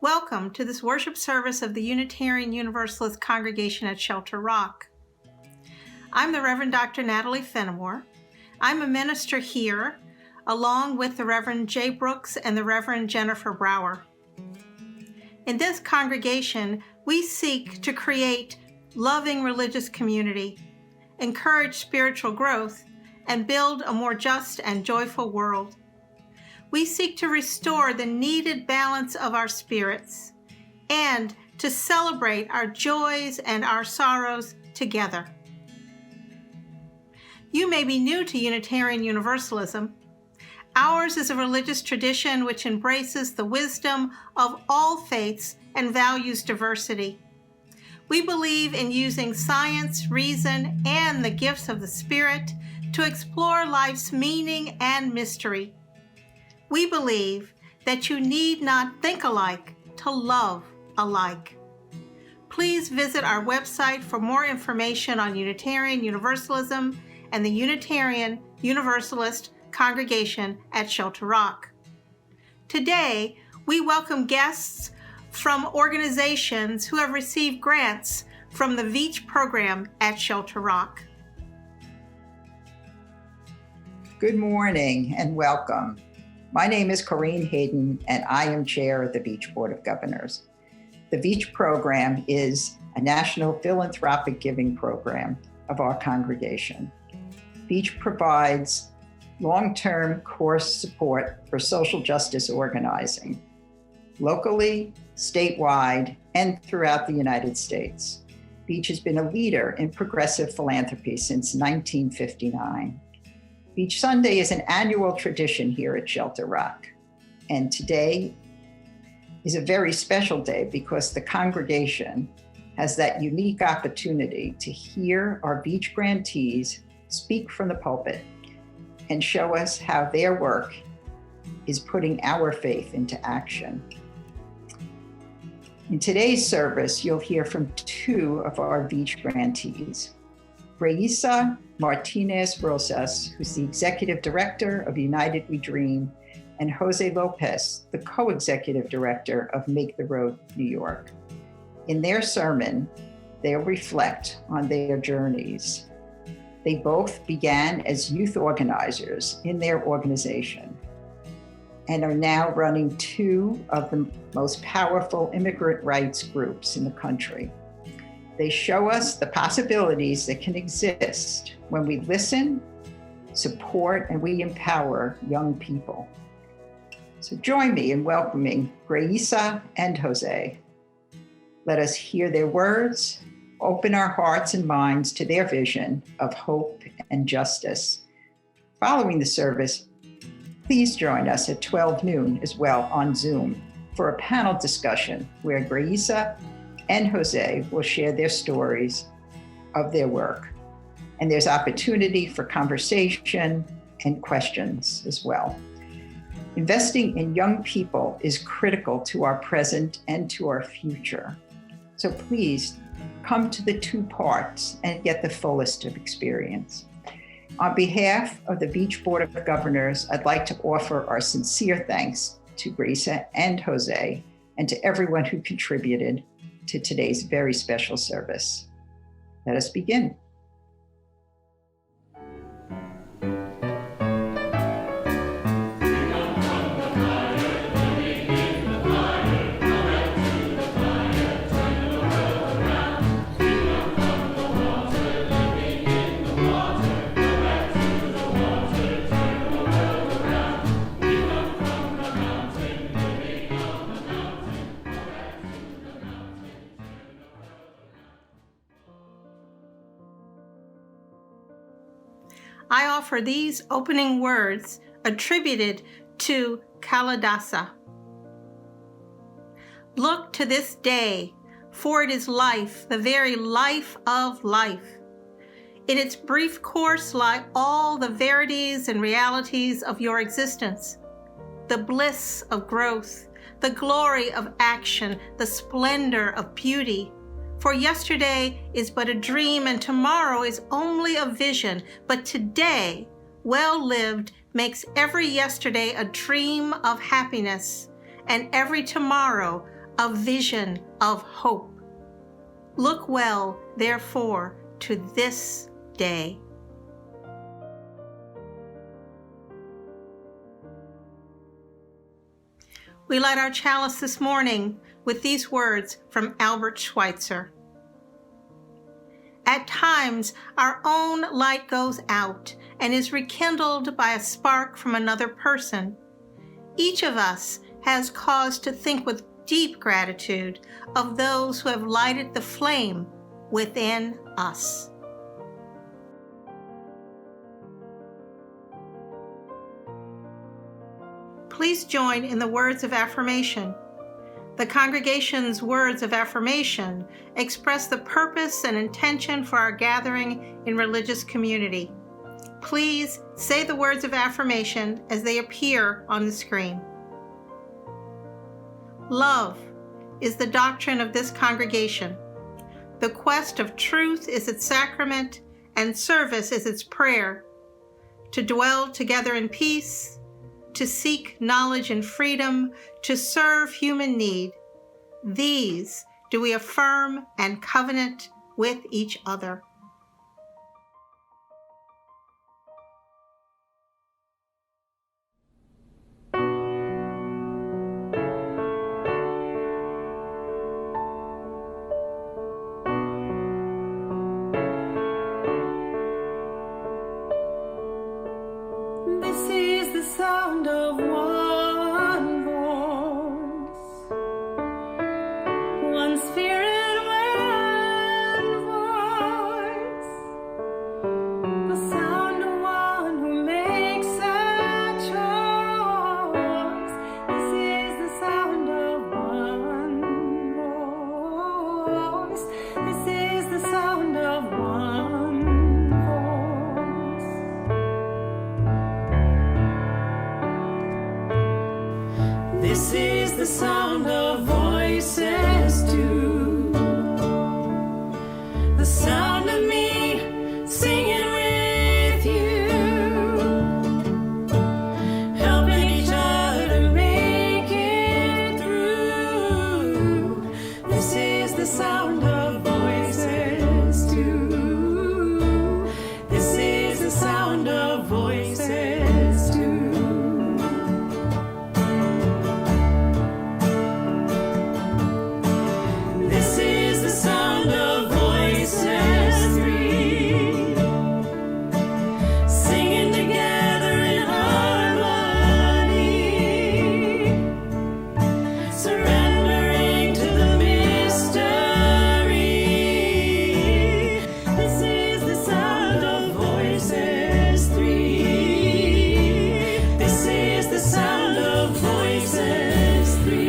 Welcome to this worship service of the Unitarian Universalist congregation at Shelter Rock. I'm the Reverend Dr. Natalie Fenimore. I'm a minister here, along with the Reverend Jay Brooks and the Reverend Jennifer Brower. In this congregation, we seek to create loving religious community, encourage spiritual growth, and build a more just and joyful world. We seek to restore the needed balance of our spirits and to celebrate our joys and our sorrows together. You may be new to Unitarian Universalism. Ours is a religious tradition which embraces the wisdom of all faiths and values diversity. We believe in using science, reason, and the gifts of the Spirit to explore life's meaning and mystery. We believe that you need not think alike to love alike. Please visit our website for more information on Unitarian Universalism and the Unitarian Universalist congregation at Shelter Rock. Today, we welcome guests from organizations who have received grants from the Veatch Program at Shelter Rock. Good morning and welcome. My name is Corrine Hayden, and I am chair of the Veatch Board of Governors. The Veatch Program is a national philanthropic giving program of our congregation. Veatch provides long-term course support for social justice organizing, locally, statewide, and throughout the United States. Veatch has been a leader in progressive philanthropy since 1959. Veatch Sunday is an annual tradition here at Shelter Rock, and today is a very special day because the congregation has that unique opportunity to hear our Veatch grantees speak from the pulpit and show us how their work is putting our faith into action. In today's service, you'll hear from two of our Veatch grantees, Greisa Martinez Rosas, who's the executive director of United We Dream, and José Lopez, the co-executive director of Make the Road New York. In their sermon, they'll reflect on their journeys. They both began as youth organizers in their organization and are now running two of the most powerful immigrant rights groups in the country. They show us the possibilities that can exist when we listen, support, and we empower young people. So join me in welcoming Greisa and José. Let us hear their words, open our hearts and minds to their vision of hope and justice. Following the service, please join us at 12 noon as well on Zoom for a panel discussion where Greisa and José will share their stories of their work. And there's opportunity for conversation and questions as well. Investing in young people is critical to our present and to our future. So please come to the two parts and get the fullest of experience. On behalf of the Veatch Board of Governors, I'd like to offer our sincere thanks to Greisa and José and to everyone who contributed to today's very special service. Let us begin. I offer these opening words attributed to Kalidasa. Look to this day, for it is life, the very life of life. In its brief course lie all the verities and realities of your existence, the bliss of growth, the glory of action, the splendor of beauty. For yesterday is but a dream, and tomorrow is only a vision. But today, well lived, makes every yesterday a dream of happiness, and every tomorrow a vision of hope. Look well, therefore, to this day. We light our chalice this morning with these words from Albert Schweitzer. At times, our own light goes out and is rekindled by a spark from another person. Each of us has cause to think with deep gratitude of those who have lighted the flame within us. Please join in the words of affirmation. The congregation's words of affirmation express the purpose and intention for our gathering in religious community. Please say the words of affirmation as they appear on the screen. Love is the doctrine of this congregation. The quest of truth is its sacrament, and service is its prayer. To dwell together in peace, to seek knowledge and freedom, to serve human need. These do we affirm and covenant with each other. This is the sound of one voice, one spirit, one voice, the sound of one who makes a choice. This is the sound of one voice. This is the sound of one voice. This is the sound of voices too. The sound of me singing with you, helping each other make it through. This is the sound of voices too. This is the sound of voices too. This is the sound of voices three, singing together in harmony, surrendering to the mystery. This is the sound of voices three. This is the sound of voices three.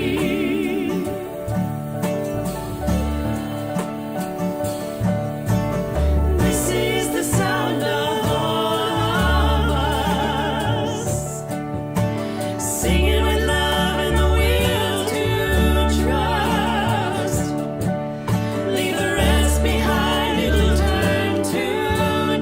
This is the sound of all of us, singing with love and the will to trust. Leave the rest behind, it'll turn to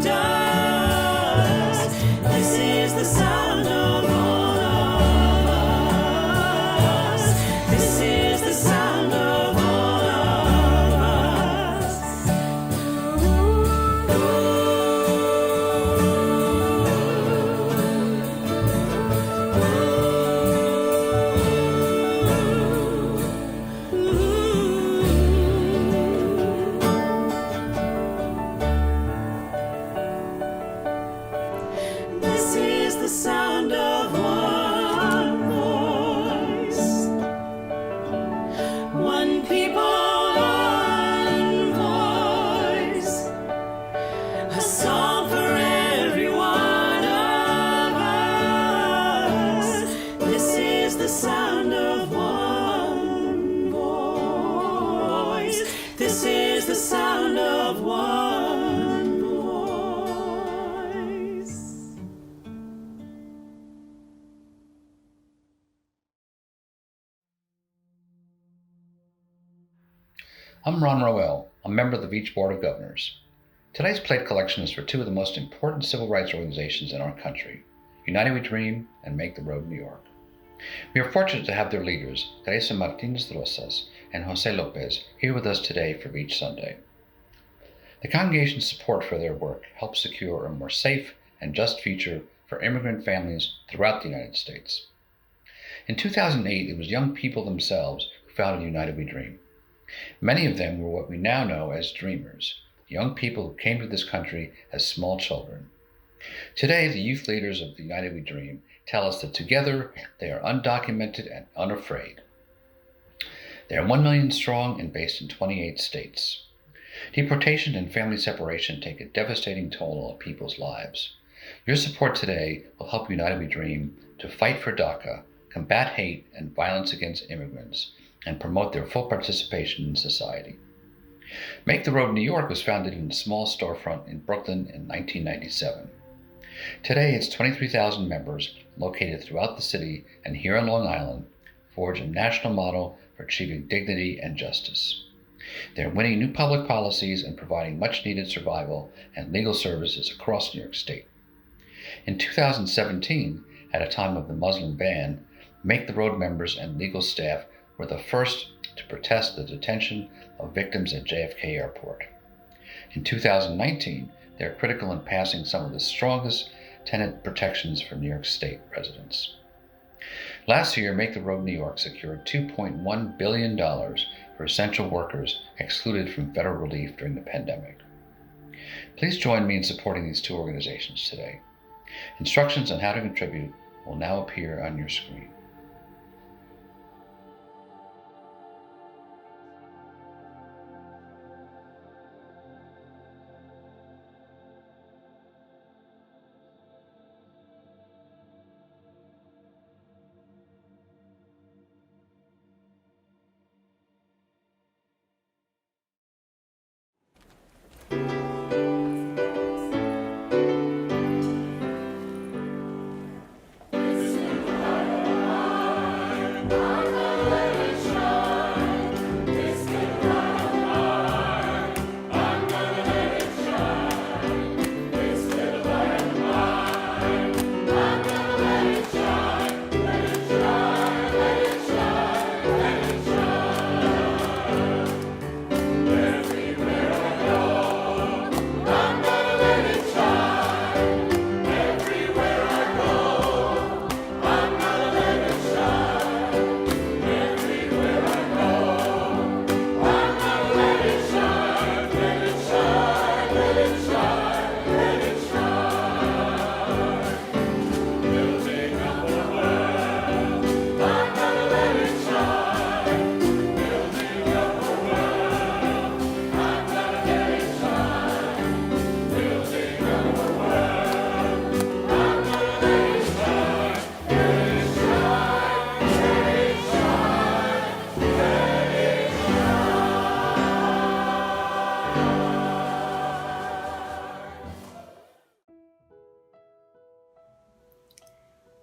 dust. This is the sound of all of us. This is the sound of all of us. This is the sound of one voice, one people, one voice, a song for every one of us. This is the sound of one voice. This is the sound of one voice. I'm Ron Rowell, a member of the Veatch Board of Governors. Today's plate collection is for two of the most important civil rights organizations in our country, United We Dream and Make the Road New York. We are fortunate to have their leaders, Greisa Martinez Rosas and José Lopez, here with us today for Veatch Sunday. The congregation's support for their work helps secure a more safe and just future for immigrant families throughout the United States. In 2008, it was young people themselves who founded United We Dream. Many of them were what we now know as dreamers, young people who came to this country as small children. Today, the youth leaders of the United We Dream tell us that together they are undocumented and unafraid. They are 1 million strong and based in 28 states. Deportation and family separation take a devastating toll on people's lives. Your support today will help United We Dream to fight for DACA, combat hate and violence against immigrants, and promote their full participation in society. Make the Road New York was founded in a small storefront in Brooklyn in 1997. Today, its 23,000 members, located throughout the city and here on Long Island, forge a national model for achieving dignity and justice. They're winning new public policies and providing much-needed survival and legal services across New York State. In 2017, at a time of the Muslim ban, Make the Road members and legal staff were the first to protest the detention of victims at JFK Airport. In 2019, they are critical in passing some of the strongest tenant protections for New York State residents. Last year, Make the Road New York secured $2.1 billion for essential workers excluded from federal relief during the pandemic. Please join me in supporting these two organizations today. Instructions on how to contribute will now appear on your screen.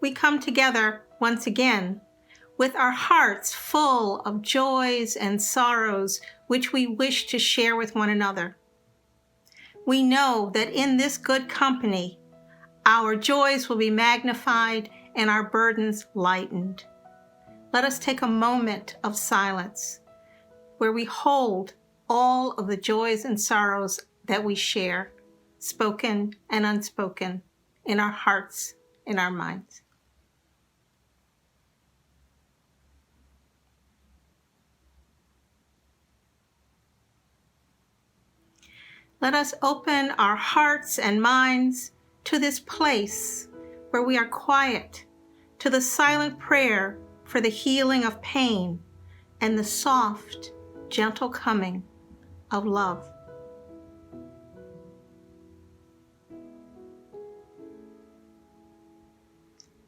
We come together once again with our hearts full of joys and sorrows which we wish to share with one another. We know that in this good company, our joys will be magnified and our burdens lightened. Let us take a moment of silence where we hold all of the joys and sorrows that we share, spoken and unspoken, in our hearts, in our minds. Let us open our hearts and minds to this place where we are quiet, to the silent prayer for the healing of pain and the soft, gentle coming of love.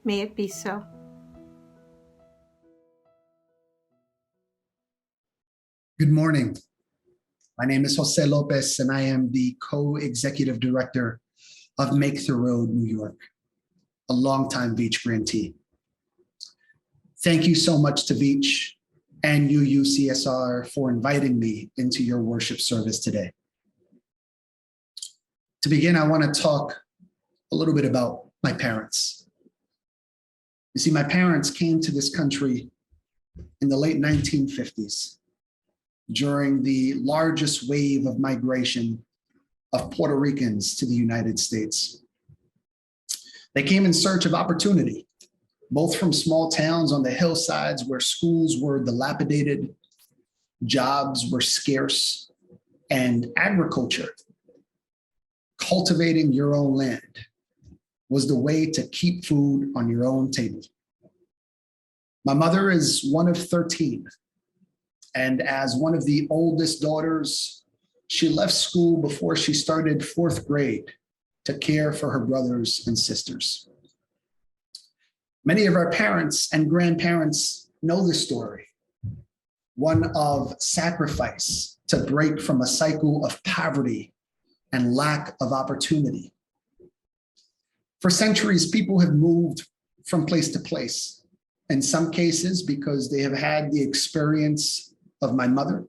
May it be so. Good morning. My name is José Lopez, and I am the co-executive director of Make the Road New York, a longtime Veatch grantee. Thank you so much to Veatch and UUCSR for inviting me into your worship service today. To begin, I want to talk a little bit about my parents. You see, my parents came to this country in the late 1950s during the largest wave of migration of Puerto Ricans to the United States. They came in search of opportunity, both from small towns on the hillsides where schools were dilapidated, jobs were scarce, and agriculture, cultivating your own land, was the way to keep food on your own table. My mother is one of 13, and as one of the oldest daughters, she left school before she started fourth grade to care for her brothers and sisters. Many of our parents and grandparents know this story, one of sacrifice to break from a cycle of poverty and lack of opportunity. For centuries, people have moved from place to place, in some cases because they have had the experience of my mother.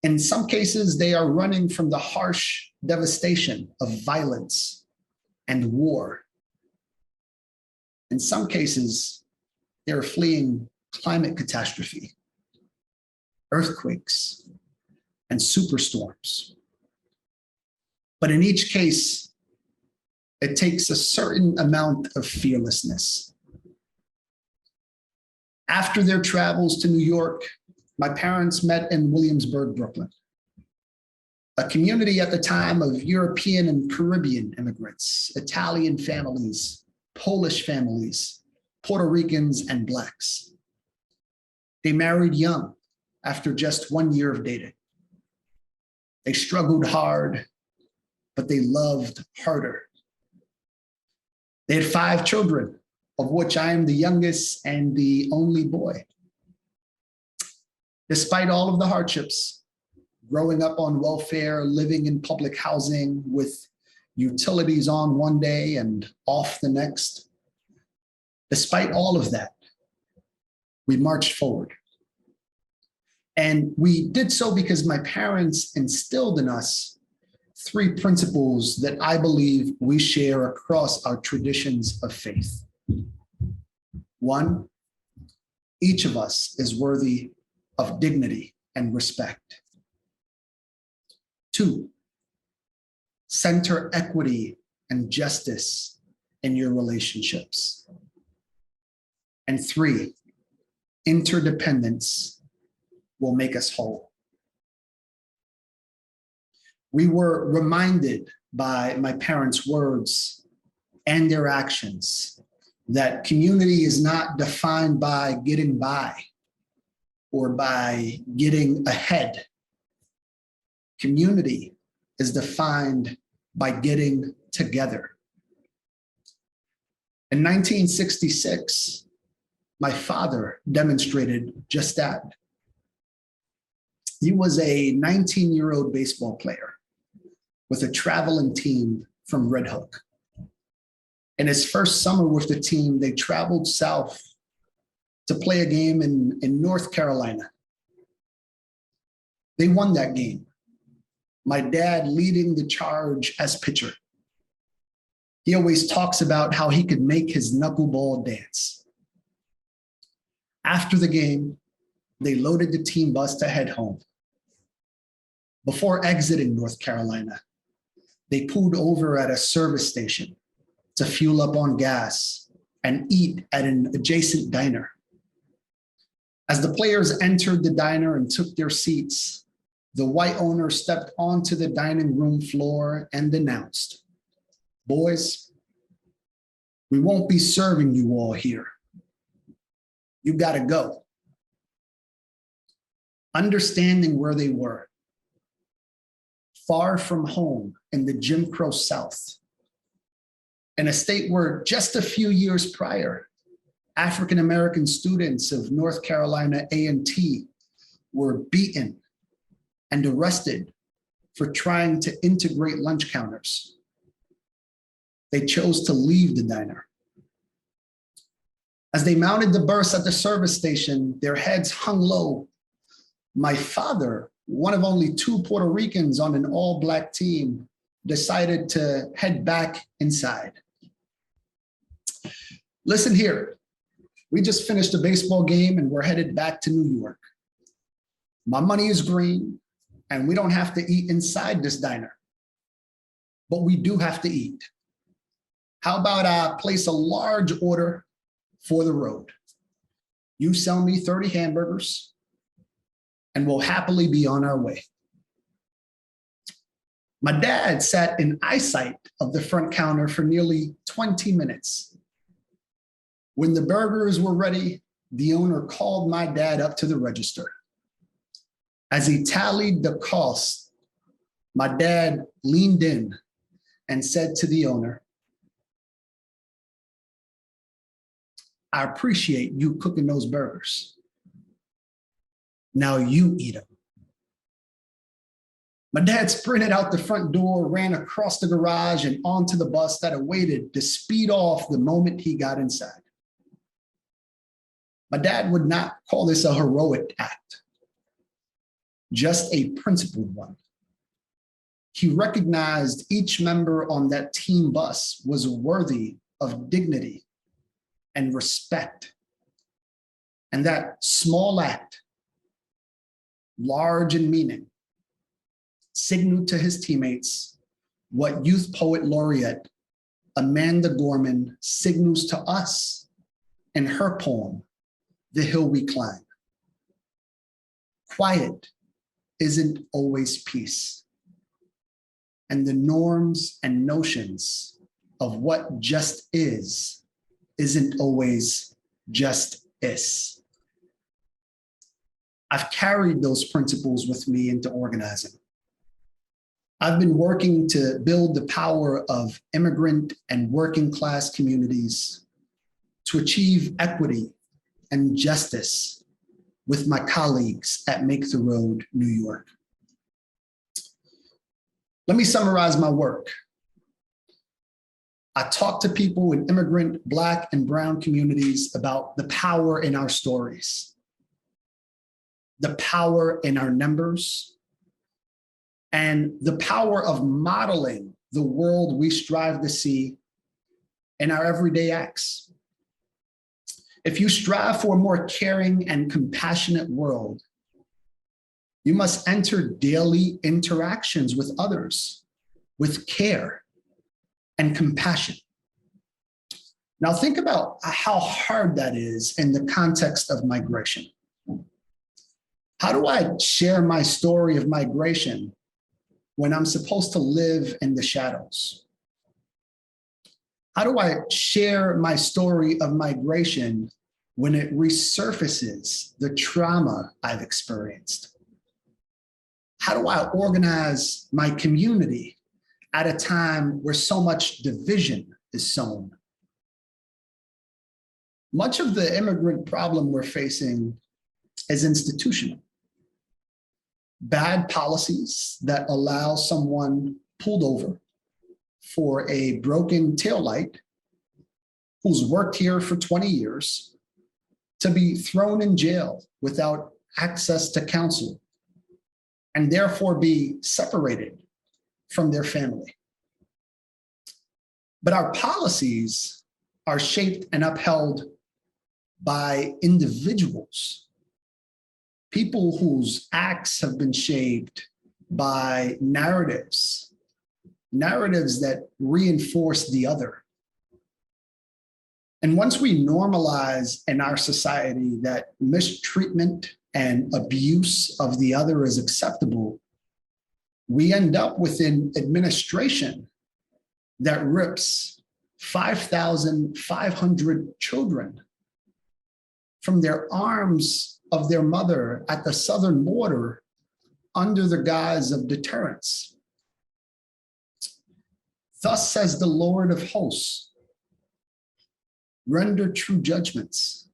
In some cases, they are running from the harsh devastation of violence and war. In some cases, they're fleeing climate catastrophe, earthquakes, and superstorms. But in each case, it takes a certain amount of fearlessness. After their travels to New York, my parents met in Williamsburg, Brooklyn, a community at the time of European and Caribbean immigrants, Italian families, Polish families, Puerto Ricans, and Blacks. They married young after just 1 year of dating. They struggled hard, but they loved harder. They had 5 children, of which I am the youngest and the only boy. Despite all of the hardships, growing up on welfare, living in public housing with utilities on one day and off the next, despite all of that, we marched forward. And we did so because my parents instilled in us 3 principles that I believe we share across our traditions of faith. 1, each of us is worthy of dignity and respect. 2, center equity and justice in your relationships. And 3, interdependence will make us whole. We were reminded by my parents' words and their actions that community is not defined by getting by or by getting ahead. Community is defined by getting together. In 1966, my father demonstrated just that. He was a 19-year-old baseball player with a traveling team from Red Hook. In his first summer with the team, they traveled south to play a game in North Carolina. They won that game. My dad leading the charge as pitcher. He always talks about how he could make his knuckleball dance. After the game, they loaded the team bus to head home. Before exiting North Carolina, they pulled over at a service station to fuel up on gas and eat at an adjacent diner. As the players entered the diner and took their seats, the white owner stepped onto the dining room floor and announced, "Boys, we won't be serving you all here. You gotta go." Understanding where they were, far from home in the Jim Crow South, in a state where just a few years prior, African-American students of North Carolina A&T were beaten and arrested for trying to integrate lunch counters. They chose to leave the diner. As they mounted the bus at the service station, their heads hung low. My father, one of only 2 Puerto Ricans on an all-Black team, decided to head back inside. Listen here. We just finished a baseball game and we're headed back to New York. My money is green and we don't have to eat inside this diner, but we do have to eat. How about I place a large order for the road? You sell me 30 hamburgers and we'll happily be on our way. My dad sat in eyesight of the front counter for nearly 20 minutes. When the burgers were ready, the owner called my dad up to the register. As he tallied the cost, my dad leaned in and said to the owner, "I appreciate you cooking those burgers. Now you eat them." My dad sprinted out the front door, ran across the garage and onto the bus that awaited to speed off the moment he got inside. My dad would not call this a heroic act, just a principled one. He recognized each member on that team bus was worthy of dignity and respect. And that small act, large in meaning, signaled to his teammates what youth poet laureate Amanda Gorman signals to us in her poem, "The Hill We Climb." Quiet isn't always peace. And the norms and notions of what just isn't always just is. I've carried those principles with me into organizing. I've been working to build the power of immigrant and working class communities to achieve equity and justice with my colleagues at Make the Road, New York. Let me summarize my work. I talk to people in immigrant, Black, and brown communities about the power in our stories, the power in our numbers, and the power of modeling the world we strive to see in our everyday acts. If you strive for a more caring and compassionate world, you must enter daily interactions with others with care and compassion. Now think about how hard that is in the context of migration. How do I share my story of migration when I'm supposed to live in the shadows? How do I share my story of migration when it resurfaces the trauma I've experienced? How do I organize my community at a time where so much division is sown? Much of the immigrant problem we're facing is institutional. Bad policies that allow someone pulled over for a broken taillight who's worked here for 20 years to be thrown in jail without access to counsel and therefore be separated from their family. But our policies are shaped and upheld by individuals, people whose acts have been shaped by narratives that reinforce the other. And once we normalize in our society that mistreatment and abuse of the other is acceptable, we end up with an administration that rips 5,500 children from their arms of their mother at the southern border under the guise of deterrence. Thus says the Lord of hosts, render true judgments,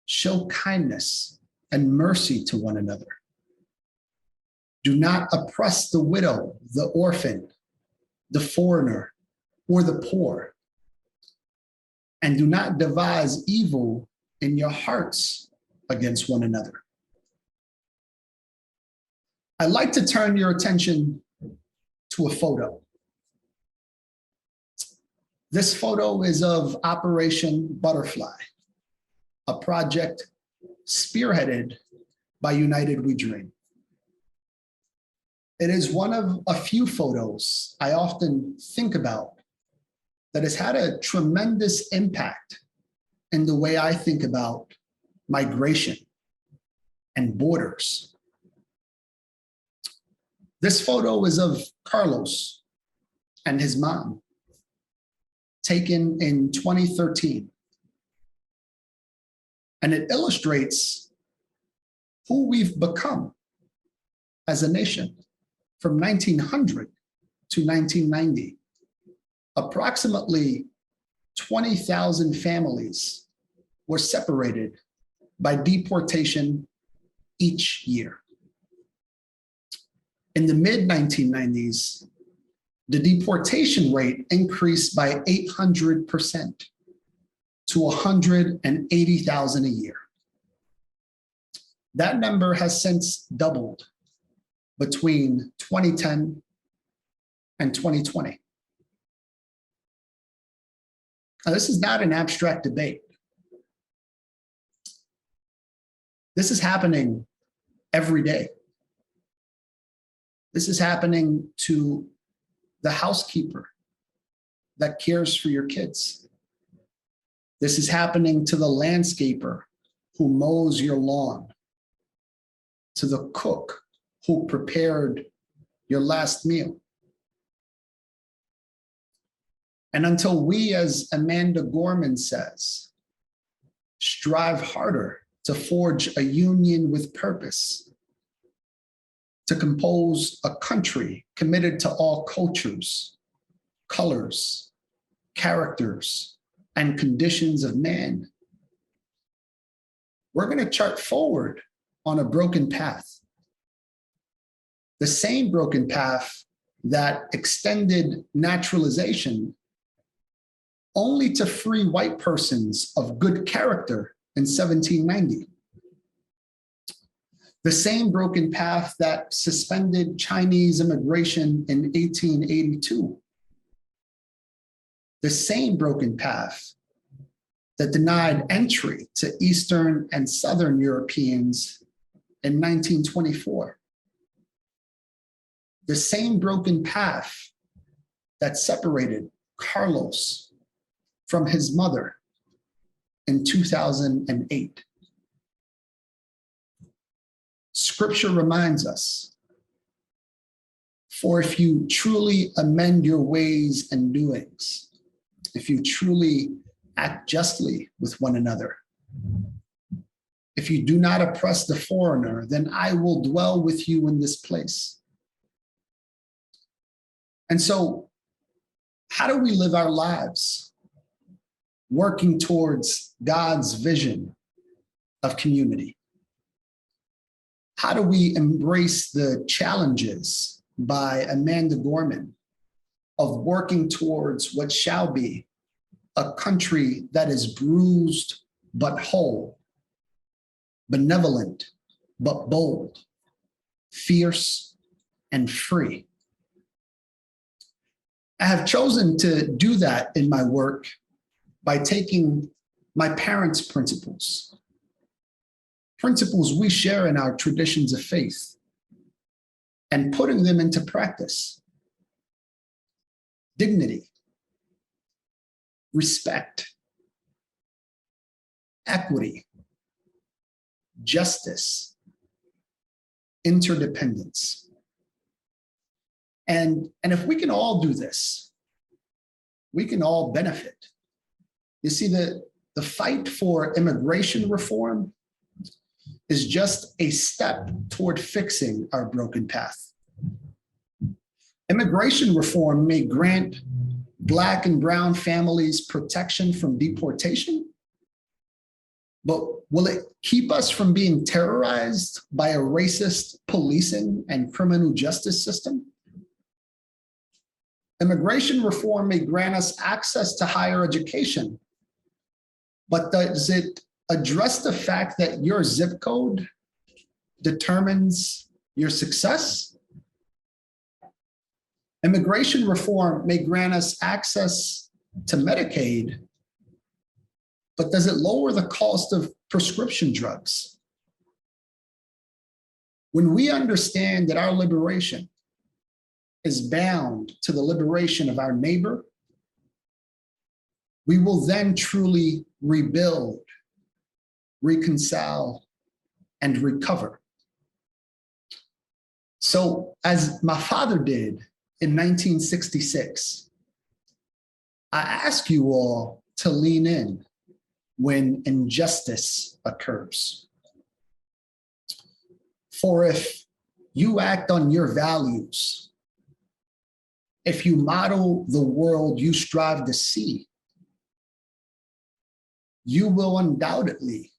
show kindness and mercy to one another. Do not oppress the widow, the orphan, the foreigner, or the poor. And do not devise evil in your hearts against one another. I'd like to turn your attention to a photo. This photo is of Operation Butterfly, a project spearheaded by United We Dream. It is one of a few photos I often think about that has had a tremendous impact in the way I think about migration and borders. This photo is of Carlos and his mom, taken in 2013. And it illustrates who we've become as a nation from 1900 to 1990. Approximately 20,000 families were separated by deportation each year. In the mid-1990s, the deportation rate increased by 800% to 180,000 a year. That number has since doubled between 2010 and 2020. Now, this is not an abstract debate. This is happening every day. This is happening to the housekeeper that cares for your kids. This is happening to the landscaper who mows your lawn, to the cook who prepared your last meal. And until we, as Amanda Gorman says, strive harder to forge a union with purpose, to compose a country committed to all cultures, colors, characters, and conditions of man, we're going to chart forward on a broken path. The same broken path that extended naturalization only to free white persons of good character in 1790. The same broken path that suspended Chinese immigration in 1882. The same broken path that denied entry to Eastern and Southern Europeans in 1924. The same broken path that separated Carlos from his mother in 2008. Scripture reminds us, for if you truly amend your ways and doings, if you truly act justly with one another, if you do not oppress the foreigner, then I will dwell with you in this place. And so, how do we live our lives working towards God's vision of community? How do we embrace the challenges by Amanda Gorman of working towards what shall be a country that is bruised but whole, benevolent but bold, fierce and free? I have chosen to do that in my work by taking my parents' principles we share in our traditions of faith, and putting them into practice. Dignity, respect, equity, justice, interdependence. And if we can all do this, we can all benefit. You see, the fight for immigration reform is just a step toward fixing our broken path. Immigration reform may grant Black and brown families protection from deportation, but will it keep us from being terrorized by a racist policing and criminal justice system? Immigration reform may grant us access to higher education, but does it address the fact that your zip code determines your success? Immigration reform may grant us access to Medicaid, but does it lower the cost of prescription drugs? When we understand that our liberation is bound to the liberation of our neighbor, we will then truly rebuild, reconcile, and recover. So, as my father did in 1966, I ask you all to lean in when injustice occurs. For if you act on your values, if you model the world you strive to see, you will undoubtedly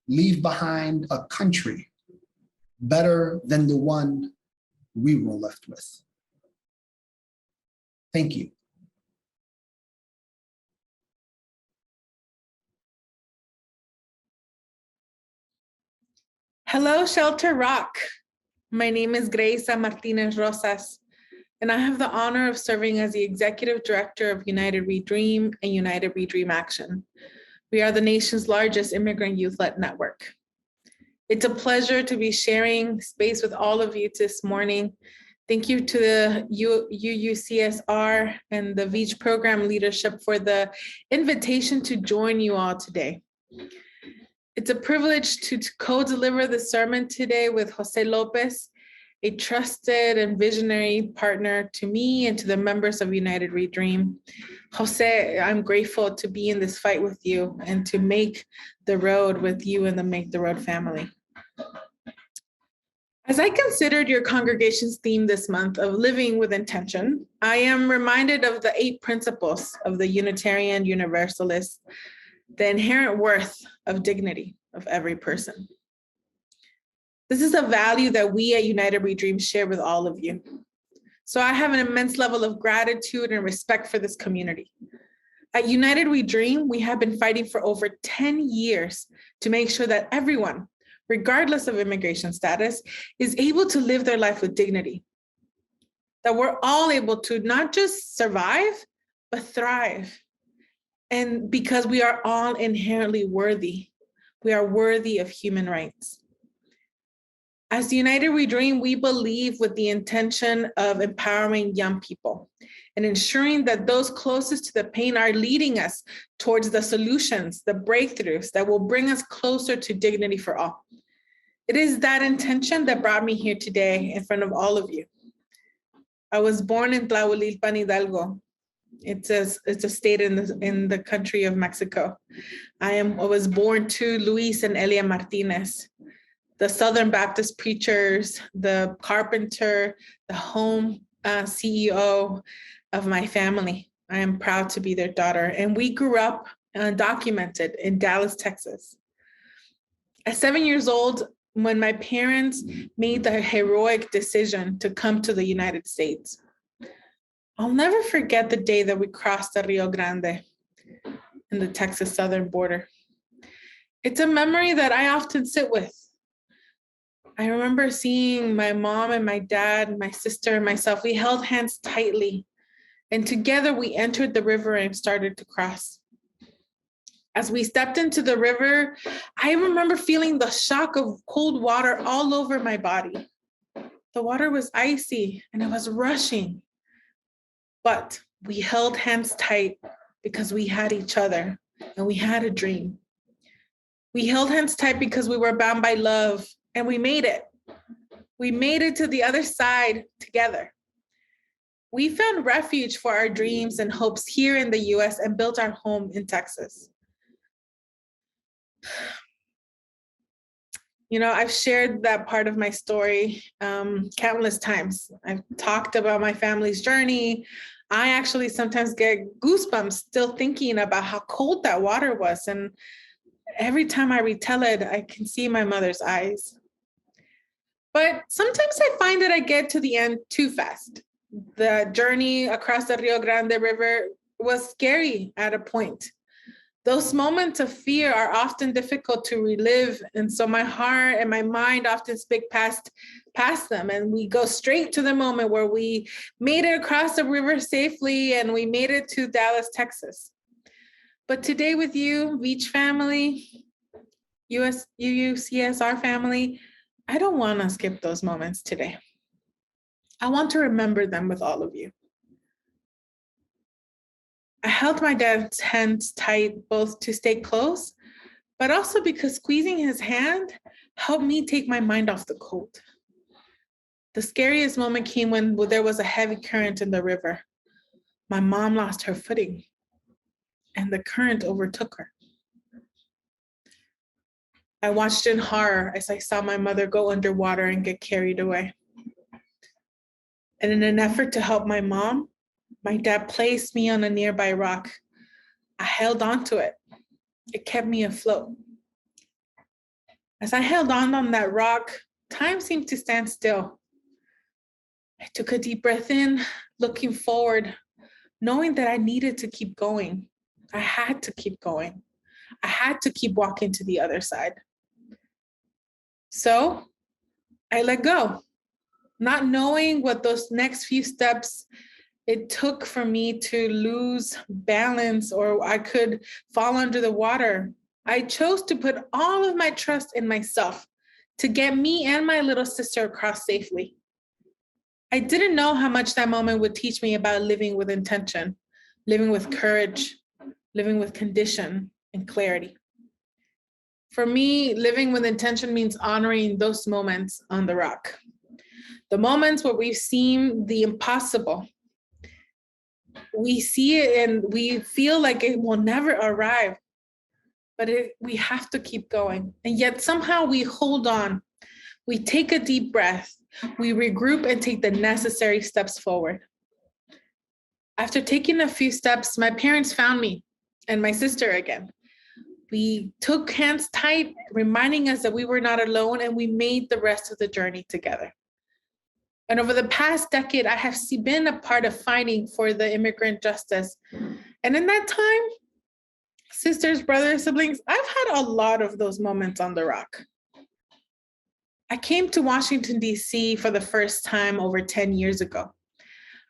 leave behind a country better than the one we were left with. Thank you. Hello, Shelter Rock. My name is Greisa Martinez Rosas, and I have the honor of serving as the Executive Director of United We Dream and United We Dream Action. We are the nation's largest immigrant youth-led network. It's a pleasure to be sharing space with all of you this morning. Thank you to the UUCSR and the Veatch Program leadership for the invitation to join you all today. It's a privilege to co-deliver the sermon today with José Lopez, a trusted and visionary partner to me and to the members of United We Dream. José, I'm grateful to be in this fight with you and to make the road with you and the Make the Road family. As I considered your congregation's theme this month of living with intention, I am reminded of the 8 principles of the Unitarian Universalists, the inherent worth of dignity of every person. This is a value that we at United We Dream share with all of you. So I have an immense level of gratitude and respect for this community. At United We Dream, we have been fighting for over 10 years to make sure that everyone, regardless of immigration status, is able to live their life with dignity. That we're all able to not just survive, but thrive. And because we are all inherently worthy, we are worthy of human rights. As United We Dream, we believe with the intention of empowering young people and ensuring that those closest to the pain are leading us towards the solutions, the breakthroughs that will bring us closer to dignity for all. It is that intention that brought me here today in front of all of you. I was born in Tlahuelilpan, Hidalgo. It's a state in the country of Mexico. I was born to Luis and Elia Martinez, the Southern Baptist preachers, the carpenter, the home CEO of my family. I am proud to be their daughter. And we grew up undocumented in Dallas, Texas. At 7 years old, when my parents made the heroic decision to come to the United States, I'll never forget the day that we crossed the Rio Grande in the Texas southern border. It's a memory that I often sit with. I remember seeing my mom and my dad, my sister and myself, we held hands tightly, and together we entered the river and started to cross. As we stepped into the river, I remember feeling the shock of cold water all over my body. The water was icy and it was rushing. But we held hands tight because we had each other and we had a dream. We held hands tight because we were bound by love and we made it. We made it to the other side together. We found refuge for our dreams and hopes here in the US and built our home in Texas. You know, I've shared that part of my story countless times. I've talked about my family's journey. I actually sometimes get goosebumps still thinking about how cold that water was. And every time I retell it, I can see my mother's eyes. But sometimes I find that I get to the end too fast. The journey across the Rio Grande River was scary at a point. Those moments of fear are often difficult to relive. And so my heart and my mind often speak past them. And we go straight to the moment where we made it across the river safely and we made it to Dallas, Texas. But today with you, Veatch family, UUCSR family, I don't want to skip those moments today. I want to remember them with all of you. I held my dad's hands tight, both to stay close, but also because squeezing his hand helped me take my mind off the cold. The scariest moment came when there was a heavy current in the river. My mom lost her footing, and the current overtook her. I watched in horror as I saw my mother go underwater and get carried away. And in an effort to help my mom, my dad placed me on a nearby rock. I held onto it. It kept me afloat. As I held on that rock, time seemed to stand still. I took a deep breath in, looking forward, knowing that I needed to keep going. I had to keep going. I had to keep walking to the other side. So I let go, not knowing what those next few steps it took for me to lose balance or I could fall under the water. I chose to put all of my trust in myself to get me and my little sister across safely. I didn't know how much that moment would teach me about living with intention, living with courage, living with condition and clarity. For me, living with intention means honoring those moments on the rock. The moments where we've seen the impossible. We see it and we feel like it will never arrive, but we have to keep going. And yet somehow we hold on. We take a deep breath. We regroup and take the necessary steps forward. After taking a few steps, my parents found me and my sister again. We took hands tight, reminding us that we were not alone, and we made the rest of the journey together. And over the past decade, I have been a part of fighting for the immigrant justice. And in that time, sisters, brothers, siblings, I've had a lot of those moments on the rock. I came to Washington, D.C. for the first time over 10 years ago.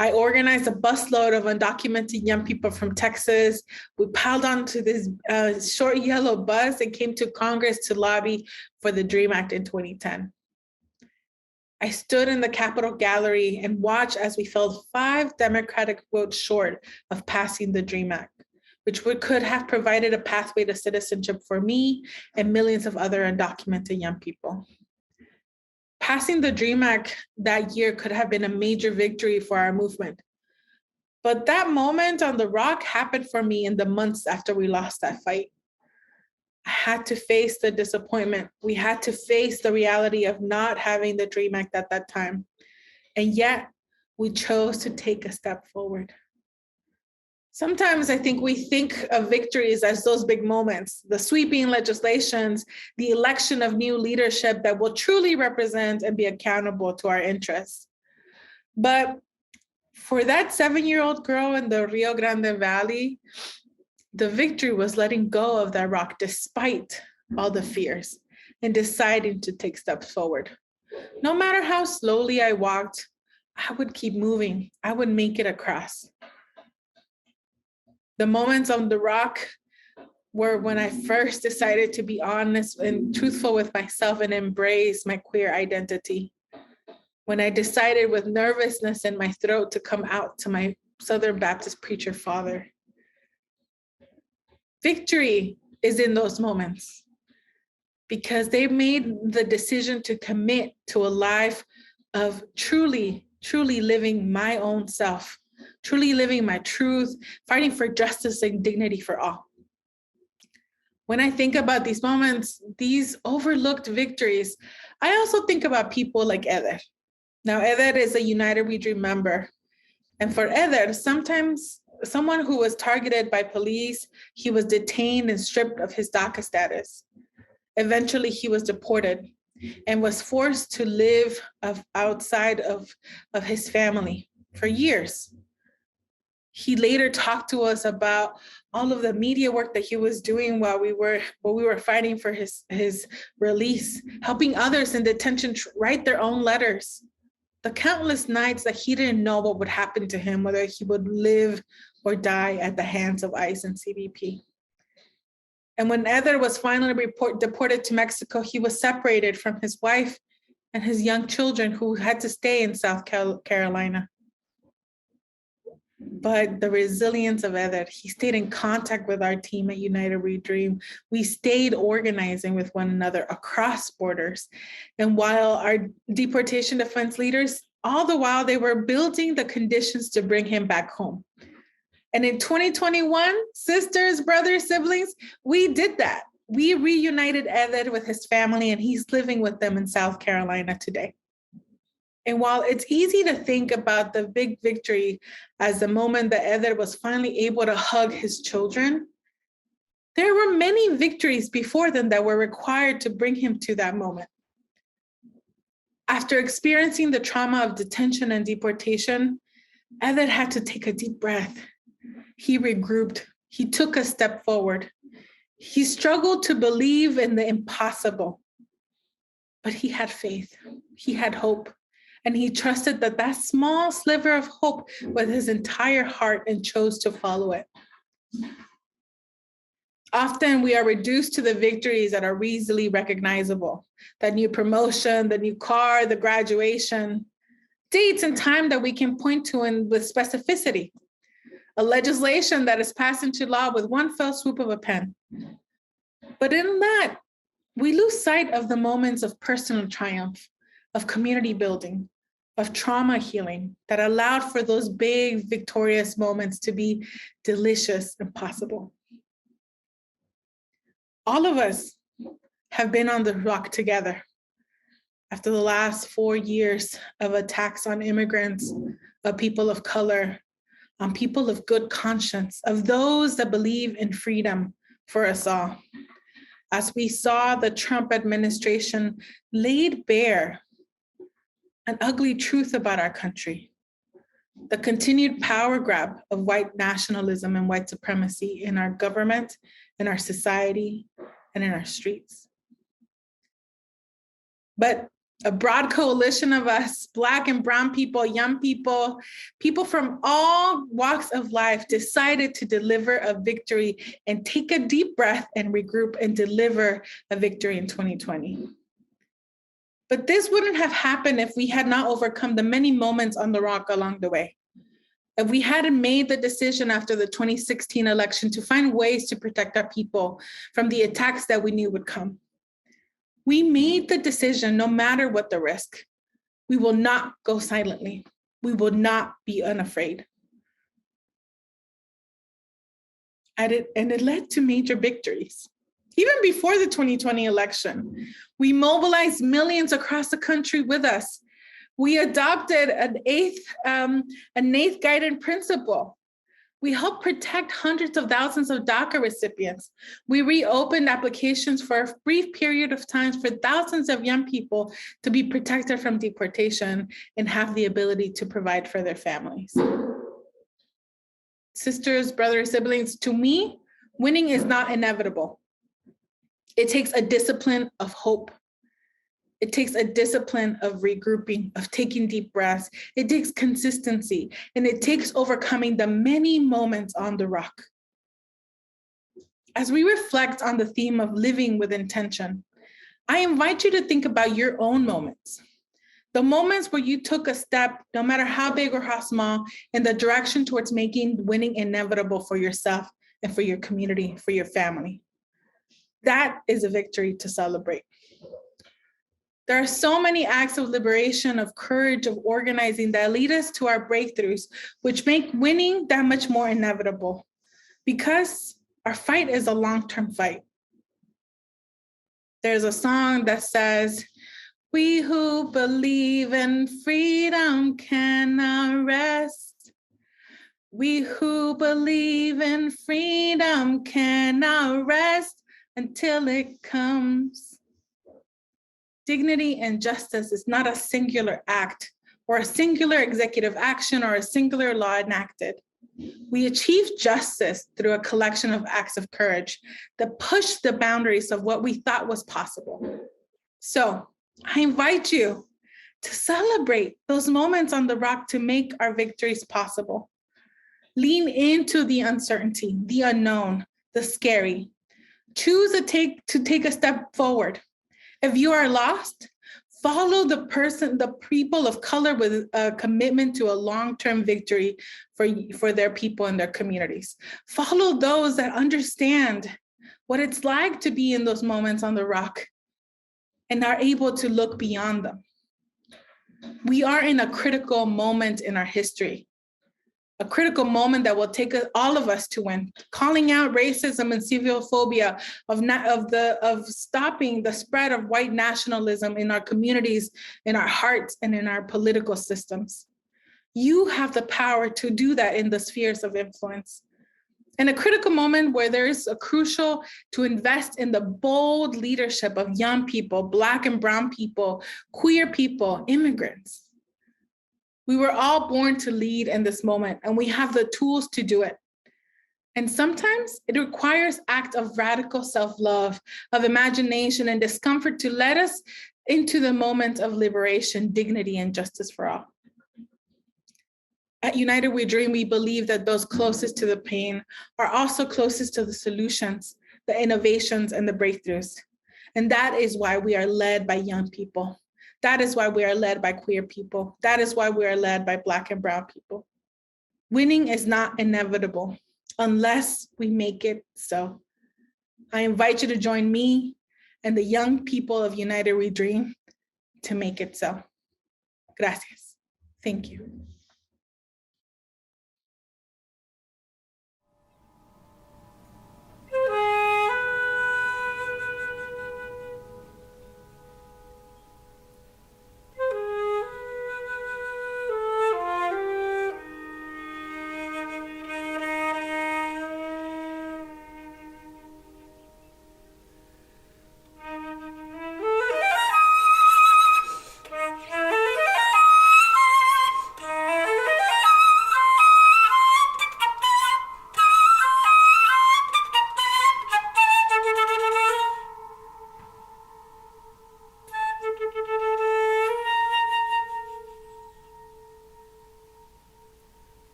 I organized a busload of undocumented young people from Texas. We piled onto this short yellow bus and came to Congress to lobby for the DREAM Act in 2010. I stood in the Capitol gallery and watched as we fell 5 Democratic votes short of passing the DREAM Act, which could have provided a pathway to citizenship for me and millions of other undocumented young people. Passing the DREAM Act that year could have been a major victory for our movement. But that moment on the rock happened for me in the months after we lost that fight. I had to face the disappointment. We had to face the reality of not having the DREAM Act at that time. And yet we chose to take a step forward. Sometimes I think we think of victories as those big moments, the sweeping legislations, the election of new leadership that will truly represent and be accountable to our interests. But for that 7-year-old girl in the Rio Grande Valley, the victory was letting go of that rock despite all the fears and deciding to take steps forward. No matter how slowly I walked, I would keep moving. I would make it across. The moments on the rock were when I first decided to be honest and truthful with myself and embrace my queer identity. When I decided with nervousness in my throat to come out to my Southern Baptist preacher father. Victory is in those moments because they made the decision to commit to a life of truly living my own self, truly living my truth, fighting for justice and dignity for all. When I think about these moments, these overlooked victories, I also think about people like Eder. Now, Eder is a United We Dream member. And for Eder, sometimes someone who was targeted by police, he was detained and stripped of his DACA status. Eventually, he was deported and was forced to live outside of his family for years. He later talked to us about all of the media work that he was doing while we were fighting for his release, helping others in detention write their own letters. The countless nights that he didn't know what would happen to him, whether he would live or die at the hands of ICE and CBP. And when Eder was finally deported to Mexico, he was separated from his wife and his young children who had to stay in South Carolina. But the resilience of Eder, he stayed in contact with our team at United We Dream. We stayed organizing with one another across borders. And while our deportation defense leaders, all the while they were building the conditions to bring him back home. And in 2021, sisters, brothers, siblings, we did that. We reunited Eder with his family, and he's living with them in South Carolina today. And while it's easy to think about the big victory as the moment that Eder was finally able to hug his children, there were many victories before then that were required to bring him to that moment. After experiencing the trauma of detention and deportation, Eder had to take a deep breath. He regrouped. He took a step forward. He struggled to believe in the impossible, but he had faith. He had hope. And he trusted that that small sliver of hope was his entire heart and chose to follow it. Often we are reduced to the victories that are easily recognizable. That new promotion, the new car, the graduation, dates and time that we can point to and with specificity. A legislation that is passed into law with one fell swoop of a pen. But in that, we lose sight of the moments of personal triumph, of community building, of trauma healing that allowed for those big, victorious moments to be delicious and possible. All of us have been on the rock together after the last 4 years of attacks on immigrants, of people of color, on people of good conscience, of those that believe in freedom for us all. As we saw the Trump administration laid bare an ugly truth about our country, the continued power grab of white nationalism and white supremacy in our government, in our society, and in our streets. But a broad coalition of us, Black and brown people, young people, people from all walks of life decided to deliver a victory and take a deep breath and regroup and deliver a victory in 2020. But this wouldn't have happened if we had not overcome the many moments on the rock along the way. If we hadn't made the decision after the 2016 election to find ways to protect our people from the attacks that we knew would come. We made the decision, no matter what the risk, we will not go silently. We will not be unafraid. And it led to major victories. Even before the 2020 election, we mobilized millions across the country with us. We adopted an eighth guidance principle. We helped protect hundreds of thousands of DACA recipients. We reopened applications for a brief period of time for thousands of young people to be protected from deportation and have the ability to provide for their families. Sisters, brothers, siblings, to me, winning is not inevitable. It takes a discipline of hope. It takes a discipline of regrouping, of taking deep breaths. It takes consistency, and it takes overcoming the many moments on the rock. As we reflect on the theme of living with intention, I invite you to think about your own moments. The moments where you took a step, no matter how big or how small, in the direction towards making winning inevitable for yourself and for your community, for your family. That is a victory to celebrate. There are so many acts of liberation, of courage, of organizing that lead us to our breakthroughs, which make winning that much more inevitable, because our fight is a long-term fight. There's a song that says, "We who believe in freedom cannot rest. We who believe in freedom cannot rest until it comes." Dignity and justice is not a singular act or a singular executive action or a singular law enacted. We achieved justice through a collection of acts of courage that pushed the boundaries of what we thought was possible. So I invite you to celebrate those moments on the rock to make our victories possible. Lean into the uncertainty, the unknown, the scary. Choose to take a step forward. If you are lost, follow the people of color with a commitment to a long-term victory for their people and their communities. Follow those that understand what it's like to be in those moments on the rock and are able to look beyond them. We are in a critical moment in our history, a critical moment that will take all of us to win, calling out racism and xenophobia, of stopping the spread of white nationalism in our communities, in our hearts, and in our political systems. You have the power to do that in the spheres of influence. In a critical moment where there is a crucial to invest in the bold leadership of young people, Black and brown people, queer people, immigrants. We were all born to lead in this moment, and we have the tools to do it. And sometimes it requires acts of radical self-love, of imagination and discomfort to let us into the moment of liberation, dignity, and justice for all. At United We Dream, we believe that those closest to the pain are also closest to the solutions, the innovations, and the breakthroughs. And that is why we are led by young people. That is why we are led by queer people. That is why we are led by Black and brown people. Winning is not inevitable unless we make it so. I invite you to join me and the young people of United We Dream to make it so. Gracias. Thank you.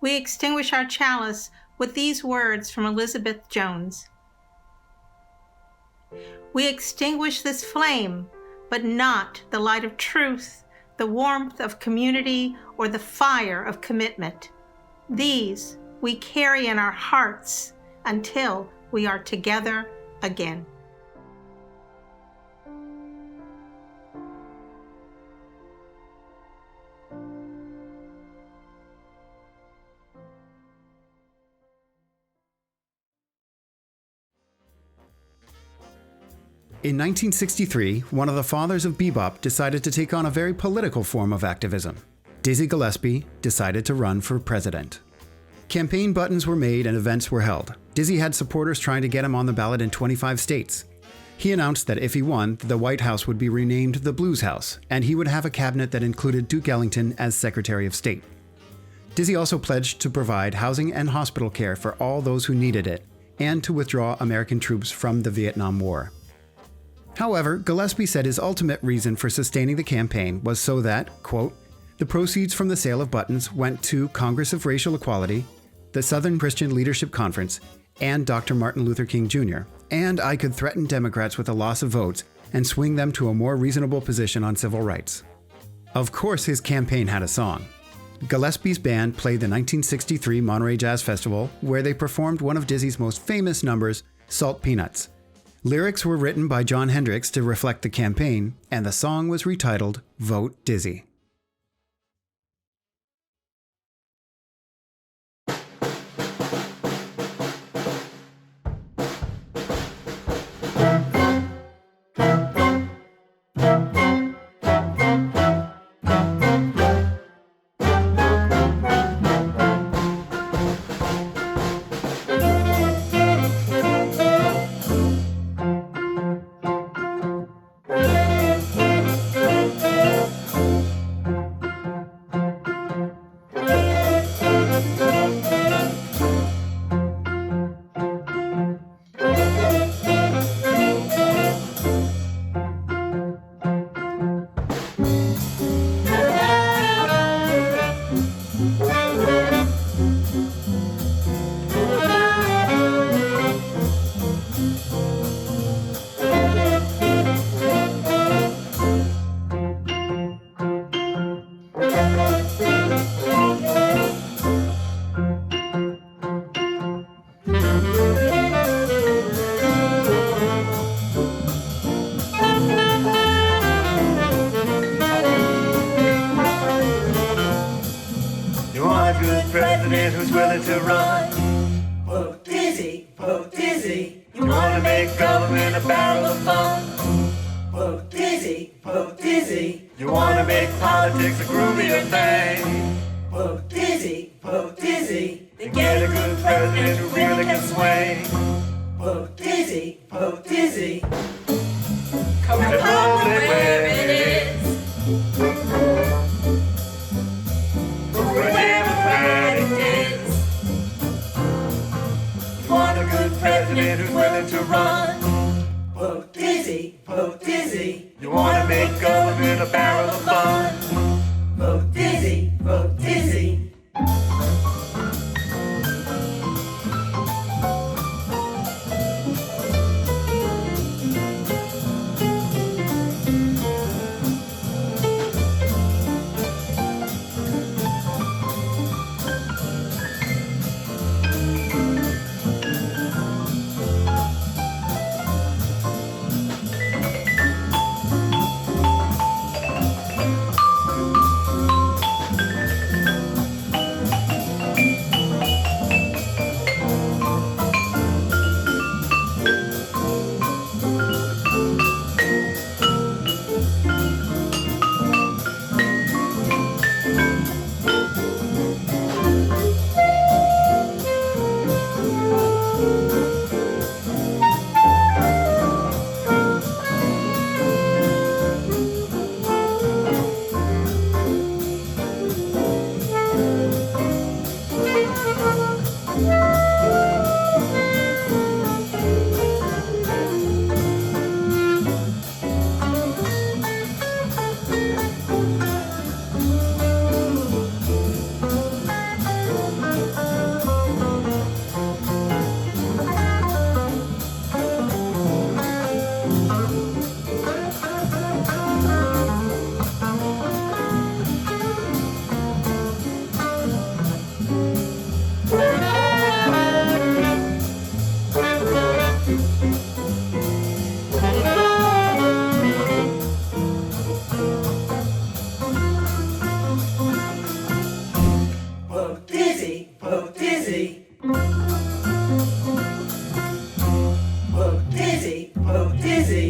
We extinguish our chalice with these words from Elizabeth Jones. We extinguish this flame, but not the light of truth, the warmth of community, or the fire of commitment. These we carry in our hearts until we are together again. In 1963, one of the fathers of bebop decided to take on a very political form of activism. Dizzy Gillespie decided to run for president. Campaign buttons were made and events were held. Dizzy had supporters trying to get him on the ballot in 25 states. He announced that if he won, the White House would be renamed the Blues House, and he would have a cabinet that included Duke Ellington as Secretary of State. Dizzy also pledged to provide housing and hospital care for all those who needed it, and to withdraw American troops from the Vietnam War. However, Gillespie said his ultimate reason for sustaining the campaign was so that, quote, the proceeds from the sale of buttons went to Congress of Racial Equality, the Southern Christian Leadership Conference, and Dr. Martin Luther King Jr., and I could threaten Democrats with a loss of votes and swing them to a more reasonable position on civil rights. Of course, his campaign had a song. Gillespie's band played the 1963 Monterey Jazz Festival, where they performed one of Dizzy's most famous numbers, Salt Peanuts. Lyrics were written by Jon Hendricks to reflect the campaign, and the song was retitled Vote Dizzy. president who's willing to run. Vote dizzy, vote dizzy. You wanna make government a barrel of fun. Vote dizzy, vote dizzy. You wanna make politics a groovier thing. Vote dizzy, then get a good president who really can sway. Vote dizzy, come and hold it where it is. For a democratic days. You want a good president who's willing to run. Vote dizzy, you wanna make government a barrel of fun. Vote dizzy, vote dizzy. Vote dizzy,